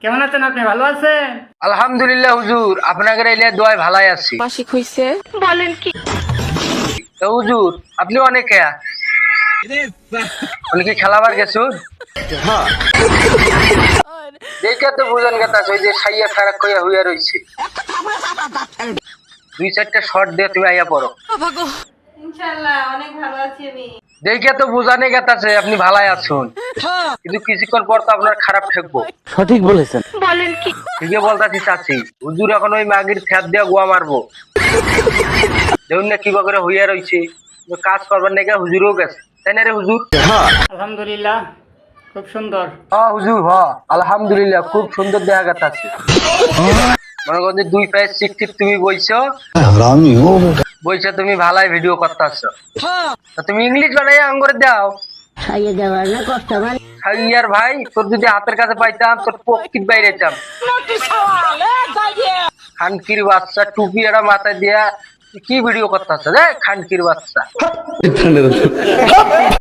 কেমন আছেন আপনি? ভালো আছেন? আলহামদুলিল্লাহ হুজুর, আপনাদের এলিয়া দোয়ায় ভালাই আছি। মাসিক হইছে বলেন কি? তো হুজুর, আপনি অনেকে অনেকে খেলাবার গেছুন? দেখে তো বুঝান কথা ওই যে সাইয়া খারাপ কইয়া হইয়া রইছে। 2-4টা শর্ট দিয়ে তুমি আইয়া পড়ো। ইনশাআল্লাহ অনেক ভালো আছি আমি। দেখে তো বুঝানে গেতাছে আপনি ভালাই আছুন, কিন্তু কিছুক্ষণ পর তো আপনার খারাপ ঠেকবো। সঠিক বলেছেন। বলেন কি? ঠিকই বলতাছি চাচি, হুজুর এখন ওই মাগির ফ্যাট দিয়া গোয়া মারবো। দেখুন না কিবা করে হইয়া রইছে, কাজ করবার নাকি হুজুরও গেছে, তাই না রে হুজুর? আলহামদুলিল্লাহ, খুব সুন্দর। হ্যাঁ হুজুর, হ্যাঁ আলহামদুলিল্লাহ খুব সুন্দর দেখা গেতাছে। মনে করো যে 2 পায়ে চিকচিক তুমি বইছো, বইছো তুমি ভালাই ভিডিও করতেছো। তুমি ইংলিশ বানাই আঙ্গুরে দাও। খাইয়ে দেওয়ার না কষ্ট আমার। ইয়ার ভাই, তোর যদি হাতের কাছে পাইতাম তোর পক্ষিত বাইরে যেতাম। খানকির বাচ্চা, টুপি একটা মাথায় দিয়া কি ভিডিও করতেছ রে খানকির বাচ্চা।